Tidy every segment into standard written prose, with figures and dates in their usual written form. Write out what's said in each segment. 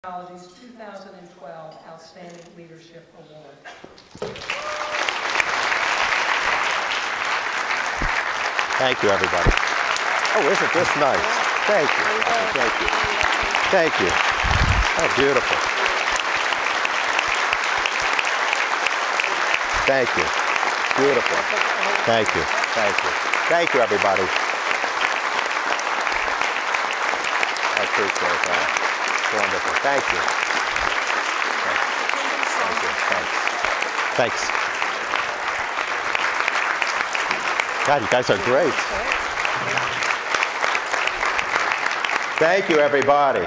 Technology's 2012 Outstanding Leadership Award. Thank you, everybody. Oh, isn't this nice? Thank you. Thank you. Thank you. Oh, beautiful. Thank you. Beautiful. Thank you. Thank you. Thank you, everybody. I appreciate that. Wonderful. Thank you. Thank you. Thanks. God, you guys are great. Thank you, everybody.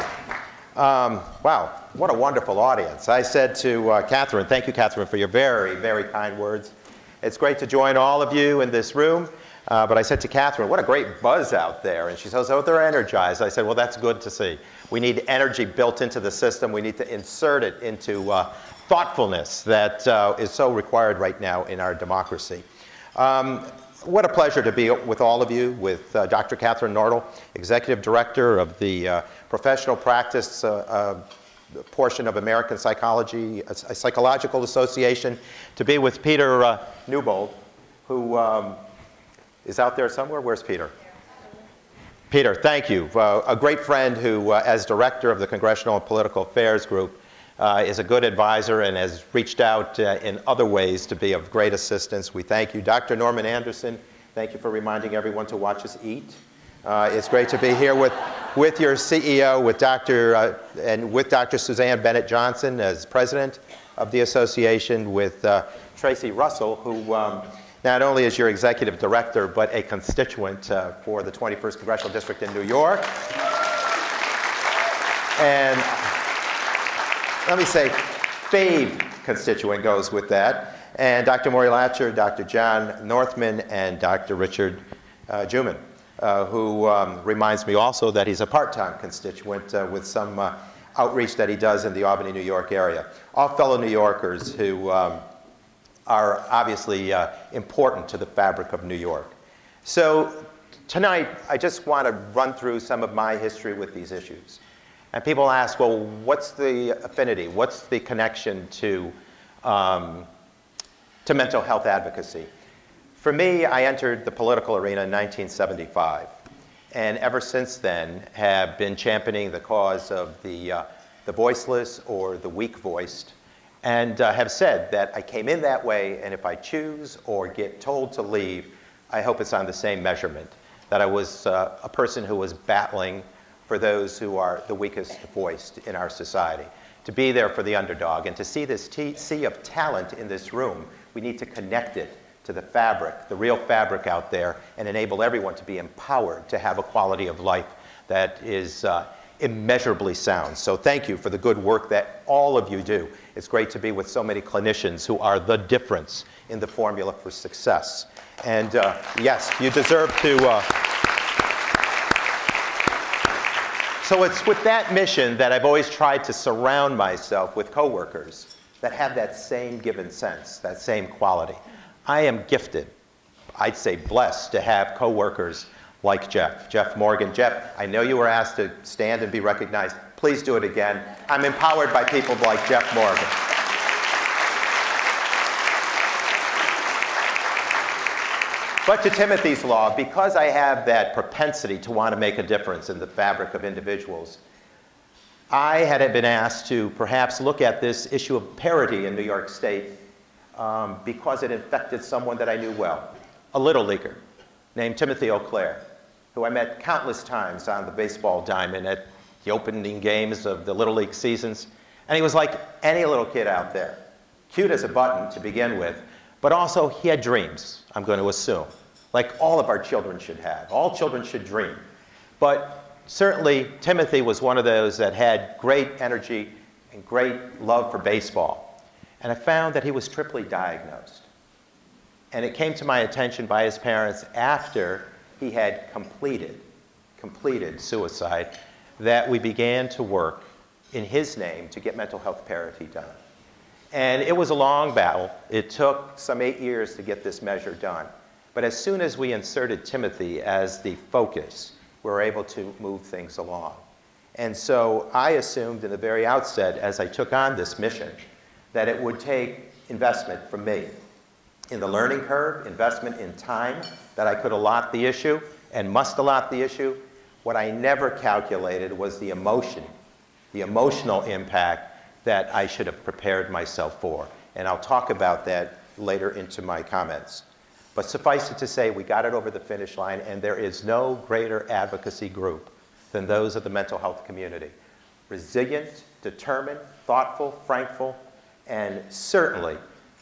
Wow, what a wonderful audience. I said to Catherine, thank you, Catherine, for your very, very kind words. It's great to join all of you in this room. But I said to Catherine, what a great buzz out there. And she says, oh, they're energized. I said, well, that's good to see. We need energy built into the system. We need to insert it into thoughtfulness that is so required right now in our democracy. What a pleasure to be with all of you, with Dr. Catherine Nordel, Executive Director of the Professional Practice portion of American Psychology, a Psychological Association, to be with Peter Newbold, who is out there somewhere. Where's Peter? Peter, thank you. A great friend who, as Director of the Congressional and Political Affairs Group, is a good advisor and has reached out in other ways to be of great assistance. We thank you. Dr. Norman Anderson, thank you for reminding everyone to watch us eat. It's great to be here with your CEO, with Dr. Suzanne Bennett Johnson as president of the association, with Tracy Russell, who not only is your executive director, but a constituent for the 21st Congressional District in New York. And let me say, fave constituent goes with that. And Dr. Maury Latcher, Dr. John Northman, and Dr. Richard Juman, who reminds me also that he's a part-time constituent with some outreach that he does in the Albany, New York area. All fellow New Yorkers who are obviously important to the fabric of New York. So tonight, I just want to run through some of my history with these issues. And people ask, well, what's the affinity? What's the connection to mental health advocacy? For me, I entered the political arena in 1975. And ever since then, have been championing the cause of the voiceless or the weak-voiced, and have said that I came in that way, and if I choose or get told to leave, I hope it's on the same measurement, that I was a person who was battling for those who are the weakest voiced in our society, to be there for the underdog, and to see this sea of talent in this room. We need to connect it to the fabric, the real fabric out there, and enable everyone to be empowered to have a quality of life that is immeasurably sound. So thank you for the good work that all of you do. It's great to be with so many clinicians who are the difference in the formula for success. And yes, you deserve to. So it's with that mission that I've always tried to surround myself with coworkers that have that same given sense, that same quality. I am gifted, I'd say blessed, to have coworkers like Jeff Morgan. Jeff, I know you were asked to stand and be recognized. Please do it again. I'm empowered by people like Jeff Morgan. But to Timothy's Law, because I have that propensity to want to make a difference in the fabric of individuals, I had been asked to perhaps look at this issue of parity in New York State because it infected someone that I knew well, a little leaguer named Timothy O'Clair, who I met countless times on the baseball diamond at the opening games of the Little League seasons. And he was like any little kid out there, cute as a button to begin with, but also he had dreams, I'm going to assume, like all of our children should have. All children should dream. But certainly, Timothy was one of those that had great energy and great love for baseball. And I found that he was triply diagnosed. And it came to my attention by his parents after he had completed suicide that we began to work in his name to get mental health parity done. And it was a long battle. It took some 8 years to get this measure done. But as soon as we inserted Timothy as the focus, we were able to move things along. And so I assumed in the very outset, as I took on this mission, that it would take investment from me in the learning curve, investment in time that I could allot the issue and must allot the issue. What I never calculated was the emotion, the emotional impact that I should have prepared myself for. And I'll talk about that later into my comments. But suffice it to say, we got it over the finish line, and there is no greater advocacy group than those of the mental health community. Resilient, determined, thoughtful, frankful, and certainly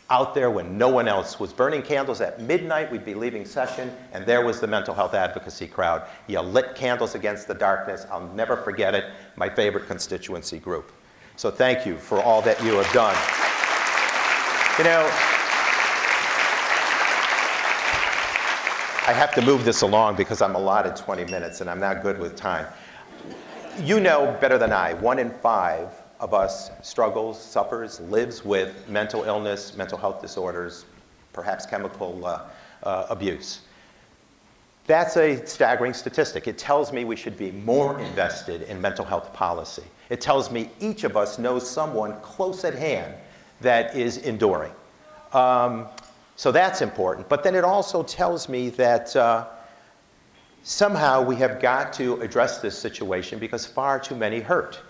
out there when no one else was burning candles at midnight. We'd be leaving session, and there was the mental health advocacy crowd. You lit candles against the darkness. I'll never forget it. My favorite constituency group. So thank you for all that you have done. You know, I have to move this along because I'm allotted 20 minutes and I'm not good with time. You know better than I, 1 in 5 of us struggles, suffers, lives with mental illness, mental health disorders, perhaps chemical abuse. That's a staggering statistic. It tells me we should be more invested in mental health policy. It tells me each of us knows someone close at hand that is enduring. So that's important. But then it also tells me that somehow we have got to address this situation because far too many hurt.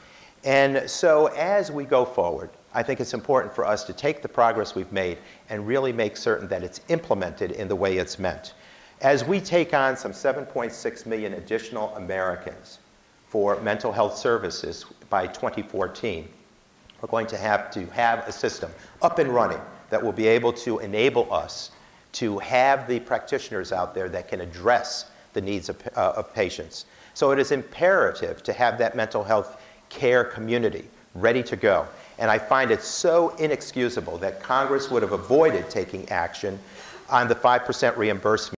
And so as we go forward, I think it's important for us to take the progress we've made and really make certain that it's implemented in the way it's meant. As we take on some 7.6 million additional Americans for mental health services by 2014, we're going to have a system up and running that will be able to enable us to have the practitioners out there that can address the needs of patients. So it is imperative to have that mental health care community ready to go. And I find it so inexcusable that Congress would have avoided taking action on the 5% reimbursement